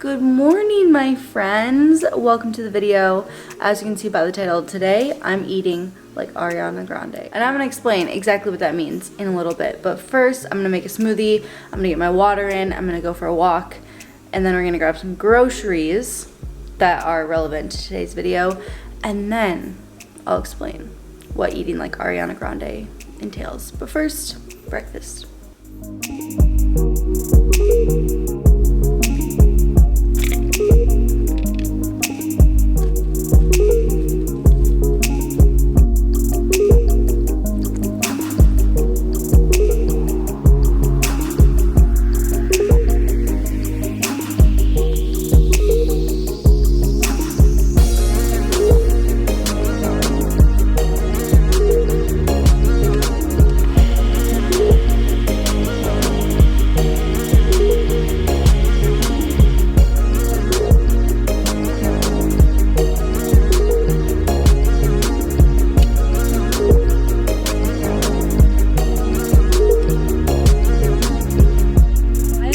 Good morning, my friends. Welcome to the video. As you can see by the title, today I'm eating like Ariana Grande. And I'm gonna explain exactly what that means in a little bit. But first, I'm gonna make a smoothie. I'm gonna get my water in. I'm gonna go for a walk. And then we're gonna grab some groceries that are relevant to today's video. And then I'll explain what eating like Ariana Grande entails. But first, breakfast.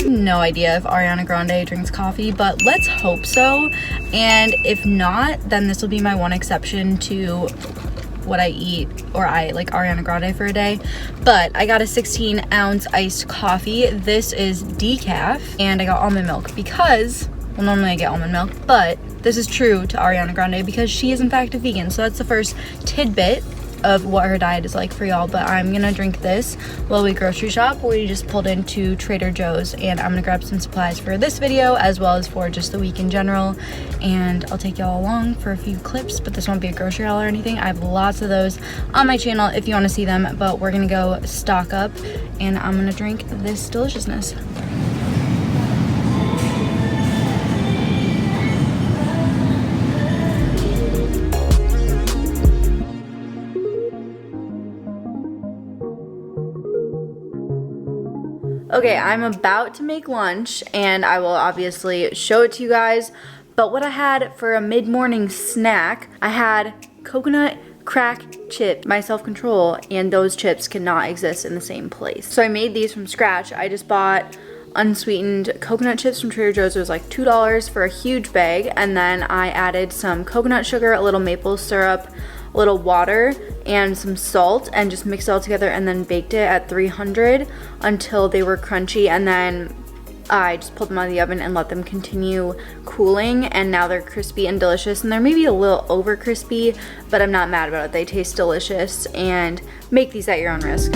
No idea if Ariana Grande drinks coffee, but let's hope so. And if not, then this will be my one exception to what I eat, or I like Ariana Grande for a day. But I got a 16-ounce iced coffee. This is decaf, and I got almond milk because, well, normally I get almond milk, but this is true to Ariana Grande because she is in fact a vegan. So that's the first tidbit of what her diet is like for y'all. But I'm gonna drink this while we grocery shop. We just pulled into Trader Joe's, and I'm gonna grab some supplies for this video as well as for just the week in general, and I'll take y'all along for a few clips. But this won't be a grocery haul or anything. I have lots of those on my channel if you want to see them, but we're gonna go stock up and I'm gonna drink this deliciousness. Okay, I'm about to make lunch and I will obviously show it to you guys, but what I had for a mid-morning snack, I had coconut crack chip. My self-control and those chips cannot exist in the same place. So I made these from scratch. I just bought unsweetened coconut chips from Trader Joe's. It was like $2 for a huge bag, and then I added some coconut sugar, a little maple syrup, a little water, and some salt, and just mixed it all together and then baked it at 300 until they were crunchy, and then I just pulled them out of the oven and let them continue cooling, and now they're crispy and delicious, and they're maybe a little over crispy, but I'm not mad about it. They taste delicious, and make these at your own risk.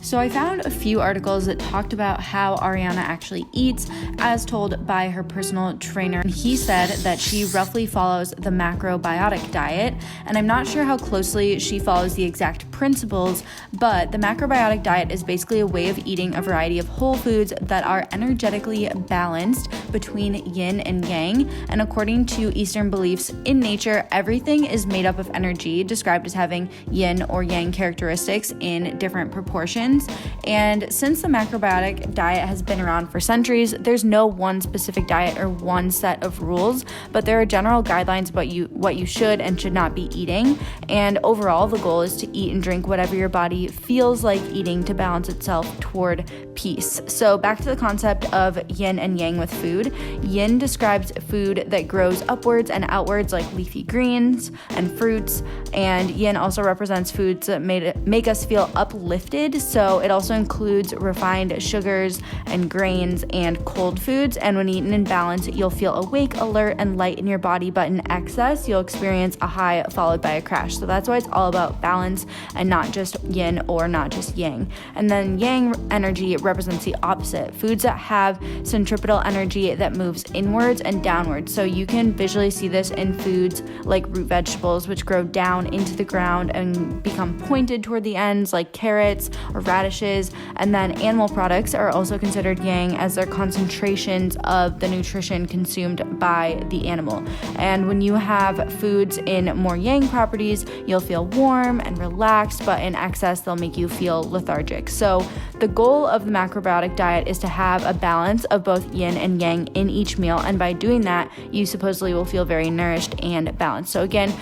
So I found a few articles that talked about how Ariana actually eats as told by her personal trainer. He said that she roughly follows the Macrobiotic Diet, and I'm not sure how closely she follows the exact principles, but the Macrobiotic Diet is basically a way of eating a variety of whole foods that are energetically balanced between yin and yang. And according to Eastern beliefs in nature, everything is made up of energy, described as having yin or yang characteristics in different proportions. And since the macrobiotic diet has been around for centuries, there's no one specific diet or one set of rules, but there are general guidelines about what you should and should not be eating. And overall, the goal is to eat and drink whatever your body feels like eating to balance itself toward peace. So back to the concept of yin and yang with food. Yin describes food that grows upwards and outwards, like leafy greens and fruits, and yin also represents foods that make us feel uplifted. So it also includes refined sugars and grains and cold foods, and when eaten in balance, you'll feel awake, alert, and light in your body, but in excess, you'll experience a high followed by a crash. So that's why it's all about balance and not just yin or not just yang. And then yang energy represents the opposite, foods that have centripetal energy that moves inwards and downwards. So you can visually see this in foods like root vegetables, which grow down into the ground and become pointed toward the ends, like carrots or radishes. And then animal products are also considered yang, as they're concentrations of the nutrition consumed by the animal. And when you have foods in more yang properties, you'll feel warm and relaxed, but in excess, they'll make you feel lethargic. So the goal of the macrobiotic diet is to have a balance of both yin and yang in each meal, and by doing that, you supposedly will feel very nourished and balanced. So again,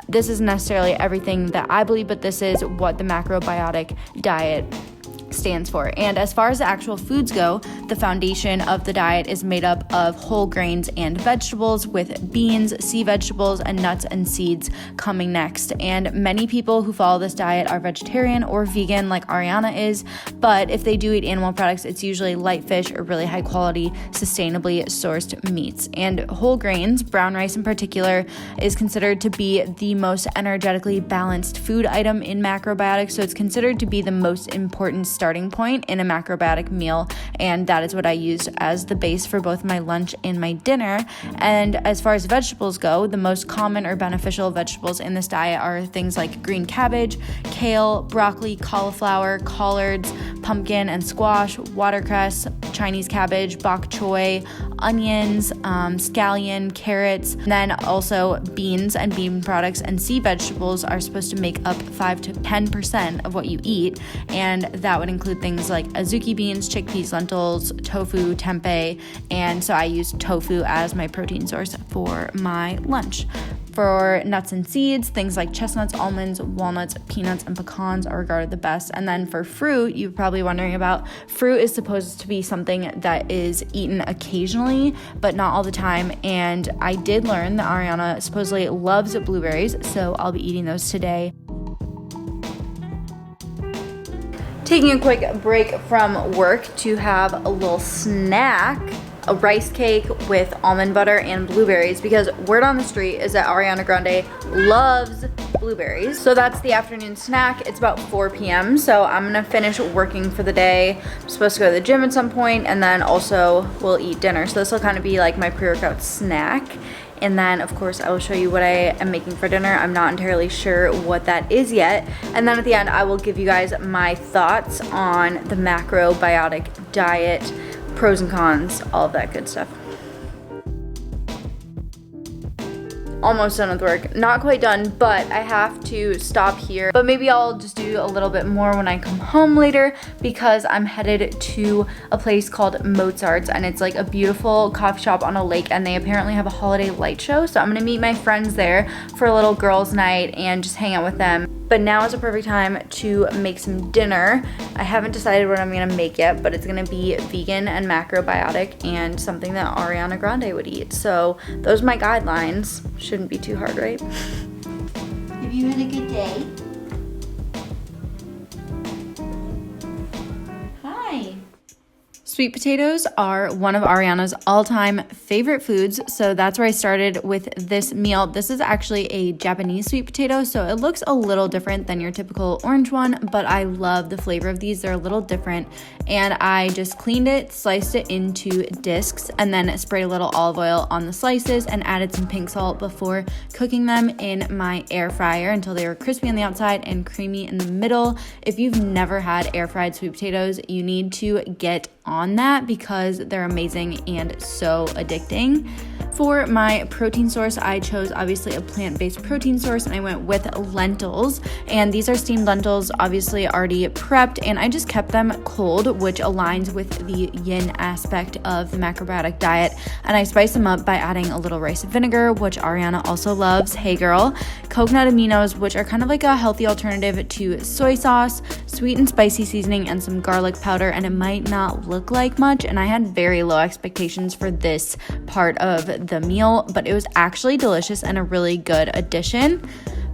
this isn't necessarily everything that I believe, but this is what the macrobiotic diet stands for. And as far as the actual foods go, the foundation of the diet is made up of whole grains and vegetables, with beans, sea vegetables, and nuts and seeds coming next. And many people who follow this diet are vegetarian or vegan like Ariana is, but if they do eat animal products, it's usually light fish or really high quality, sustainably sourced meats. And whole grains, brown rice in particular, is considered to be the most energetically balanced food item in macrobiotics, so it's considered to be the most important starting point in a macrobiotic meal, and that is what I used as the base for both my lunch and my dinner. And as far as vegetables go, the most common or beneficial vegetables in this diet are things like green cabbage, kale, broccoli, cauliflower, collards, pumpkin and squash, watercress, Chinese cabbage, bok choy, onions, scallion, carrots. And then also beans and bean products and sea vegetables are supposed to make up 5 to 10% of what you eat, and that would include things like azuki beans, chickpeas, lentils, tofu, tempeh, and so I use tofu as my protein source for my lunch. For nuts and seeds, things like chestnuts, almonds, walnuts, peanuts, and pecans are regarded the best. And then for fruit, you're probably wondering about, fruit is supposed to be something that is eaten occasionally, but not all the time. And I did learn that Ariana supposedly loves blueberries, so I'll be eating those today. Taking a quick break from work to have a little snack. A rice cake with almond butter and blueberries, because word on the street is that Ariana Grande loves blueberries. So that's the afternoon snack. It's about 4 p.m. so I'm gonna finish working for the day. I'm supposed to go to the gym at some point, and then also we'll eat dinner. So this will kind of be like my pre-workout snack. And then, of course, I will show you what I am making for dinner. I'm not entirely sure what that is yet. And then at the end, I will give you guys my thoughts on the macrobiotic diet, pros and cons, all of that good stuff. Almost done with work. Not quite done, but I have to stop here. But maybe I'll just do a little bit more when I come home later, because I'm headed to a place called Mozart's, and it's like a beautiful coffee shop on a lake, and they apparently have a holiday light show. So I'm gonna meet my friends there for a little girls' night and just hang out with them. But now is a perfect time to make some dinner. I haven't decided what I'm gonna make yet, but it's gonna be vegan and macrobiotic and something that Ariana Grande would eat. So those are my guidelines. Shouldn't be too hard, right? Have you had a good day? Hi. Sweet potatoes are one of Ariana's all-time favorite foods, so that's where I started with this meal. This is actually a Japanese sweet potato, so it looks a little different than your typical orange one, but I love the flavor of these. They're a little different, and I just cleaned it, sliced it into discs, and then sprayed a little olive oil on the slices and added some pink salt before cooking them in my air fryer until they were crispy on the outside and creamy in the middle. If you've never had air fried sweet potatoes, you need to get on that because they're amazing and so addicting. For my protein source, I chose obviously a plant-based protein source, and I went with lentils, and these are steamed lentils, obviously already prepped, and I just kept them cold, which aligns with the yin aspect of the macrobiotic diet. And I spiced them up by adding a little rice vinegar, which Ariana also loves, hey girl, coconut aminos, which are kind of like a healthy alternative to soy sauce, sweet and spicy seasoning, and some garlic powder. And it might not look like much, and I had very low expectations for this part of the meal, but it was actually delicious and a really good addition.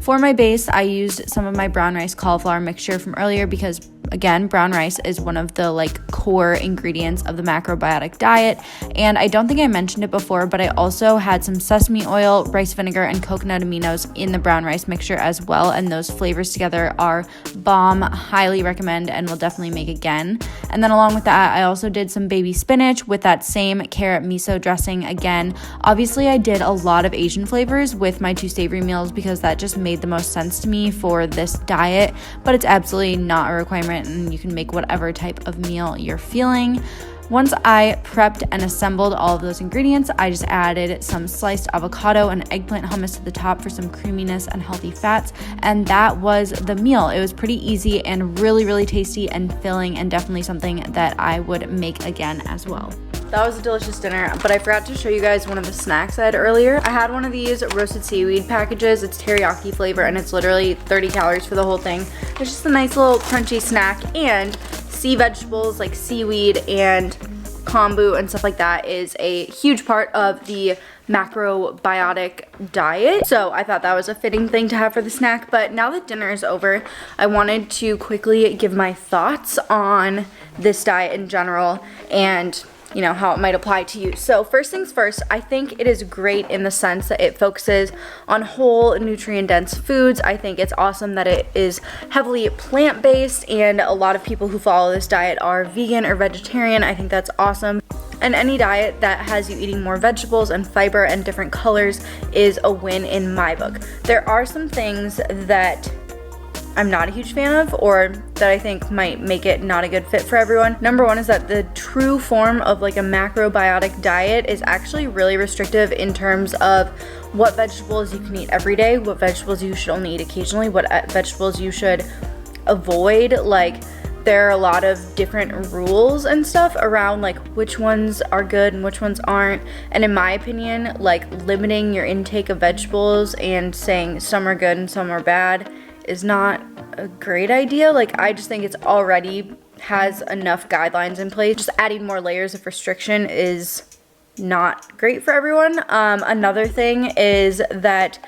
For my base, I used some of my brown rice cauliflower mixture from earlier because, again, brown rice is one of the core ingredients of the macrobiotic diet. And I don't think I mentioned it before, but I also had some sesame oil, rice vinegar, and coconut aminos in the brown rice mixture as well. And those flavors together are bomb. Highly recommend, and will definitely make again. And then along with that, I also did some baby spinach with that same carrot miso dressing again. Obviously, I did a lot of Asian flavors with my two savory meals because that just made the most sense to me for this diet, but it's absolutely not a requirement, and you can make whatever type of meal you're feeling. Once I prepped and assembled all of those ingredients, I just added some sliced avocado and eggplant hummus to the top for some creaminess and healthy fats, and that was the meal. It was pretty easy and really, really tasty and filling, and definitely something that I would make again as well. That was a delicious dinner, but I forgot to show you guys one of the snacks I had earlier. I had one of these roasted seaweed packages. It's teriyaki flavor, and it's literally 30 calories for the whole thing. It's just a nice little crunchy snack, and sea vegetables like seaweed and kombu and stuff like that is a huge part of the macrobiotic diet. So I thought that was a fitting thing to have for the snack. But now that dinner is over, I wanted to quickly give my thoughts on this diet in general and you know, how it might apply to you. So first things first, I think it is great in the sense that it focuses on whole, nutrient-dense foods. I think it's awesome that it is heavily plant-based, and a lot of people who follow this diet are vegan or vegetarian. I think that's awesome. And any diet that has you eating more vegetables and fiber and different colors is a win in my book. There are some things that I'm not a huge fan of, or that I think might make it not a good fit for everyone. Number one is that the true form of like a macrobiotic diet is actually really restrictive in terms of what vegetables you can eat every day, what vegetables you should only eat occasionally, what vegetables you should avoid. Like, there are a lot of different rules and stuff around like which ones are good and which ones aren't. And in my opinion, like limiting your intake of vegetables and saying some are good and some are bad is not a great idea. Like, I just think it's already has enough guidelines in place. Just adding more layers of restriction is not great for everyone. Another thing is that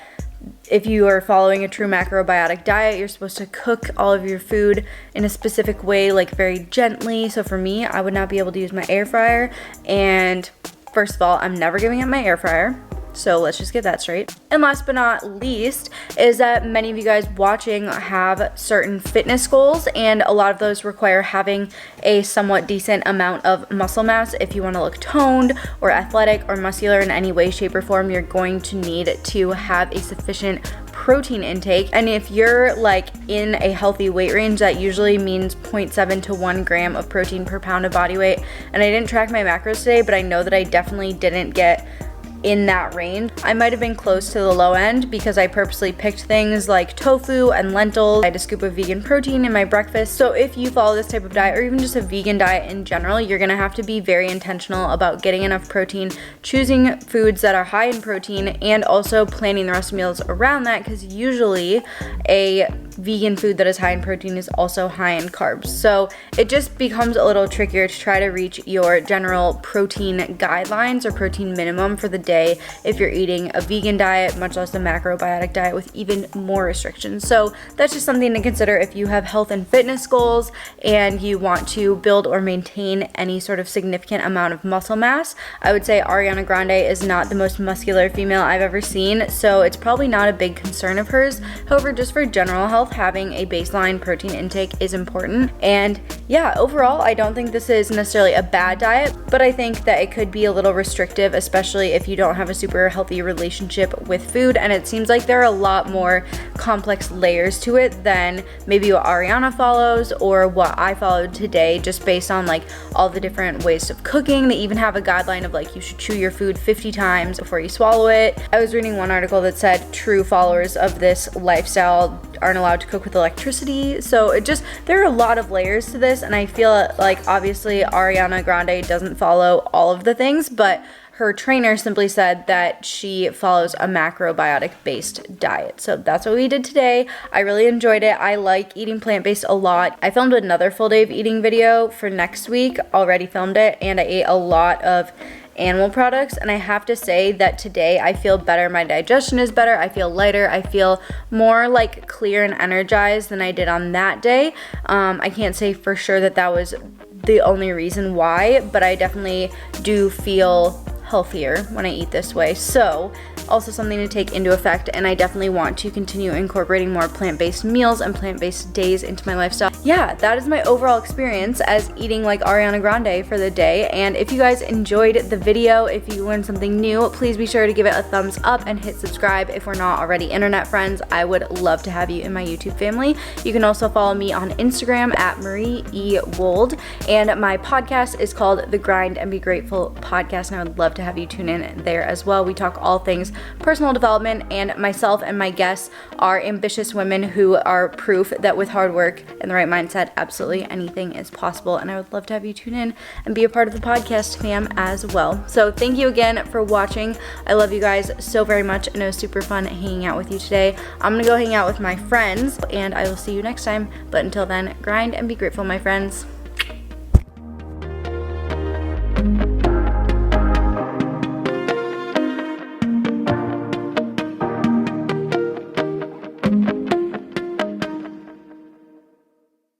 if you are following a true macrobiotic diet, you're supposed to cook all of your food in a specific way, like very gently. So for me, I would not be able to use my air fryer. And first of all, I'm never giving up my air fryer. So let's just get that straight. And last but not least is that many of you guys watching have certain fitness goals, and a lot of those require having a somewhat decent amount of muscle mass. If you want to look toned or athletic or muscular in any way, shape, or form, you're going to need to have a sufficient protein intake. And if you're like in a healthy weight range, that usually means 0.7 to 1 gram of protein per pound of body weight. And I didn't track my macros today, but I know that I definitely didn't get in that range. I might have been close to the low end because I purposely picked things like tofu and lentils. I had a scoop of vegan protein in my breakfast. So if you follow this type of diet, or even just a vegan diet in general, you're gonna have to be very intentional about getting enough protein, choosing foods that are high in protein, and also planning the rest of meals around that, because usually a vegan food that is high in protein is also high in carbs. So it just becomes a little trickier to try to reach your general protein guidelines or protein minimum for the day if you're eating a vegan diet, much less a macrobiotic diet with even more restrictions. So that's just something to consider if you have health and fitness goals and you want to build or maintain any sort of significant amount of muscle mass. I would say Ariana Grande is not the most muscular female I've ever seen, so it's probably not a big concern of hers. However, just for general health, having a baseline protein intake is important. And yeah, overall, I don't think this is necessarily a bad diet, but I think that it could be a little restrictive, especially if you don't have a super healthy relationship with food. And it seems like there are a lot more complex layers to it than maybe what Ariana follows or what I followed today, just based on like all the different ways of cooking. They even have a guideline of like you should chew your food 50 times before you swallow it. I was reading one article that said true followers of this lifestyle aren't allowed to cook with electricity. So there are a lot of layers to this, and I feel like obviously Ariana Grande doesn't follow all of the things, but her trainer simply said that she follows a macrobiotic based diet. So that's what we did today. I really enjoyed it. I like eating plant-based a lot. I filmed another full day of eating video for next week, already filmed it, and I ate a lot of animal products, and I have to say that today I feel better. My digestion is better. I feel lighter. I feel more like clear and energized than I did on that day. I can't say for sure that that was the only reason why, but I definitely do feel healthier when I eat this way. So also something to take into effect, and I definitely want to continue incorporating more plant-based meals and plant-based days into my lifestyle. Yeah, that is my overall experience as eating like Ariana Grande for the day. And if you guys enjoyed the video, if you learned something new, please be sure to give it a thumbs up and hit subscribe if we're not already internet friends. I would love to have you in my YouTube family. You can also follow me on Instagram at Marie E. Wold, and my podcast is called The Grind and Be Grateful Podcast, and I would love to have you tune in there as well. We talk all things personal development, and myself and my guests are ambitious women who are proof that with hard work and the right mindset, absolutely anything is possible. And I would love to have you tune in and be a part of the podcast fam as well. So thank you again for watching. I love you guys so very much, and it was super fun hanging out with you today. I'm gonna go hang out with my friends, and I will see you next time. But until then, grind and be grateful, my friends.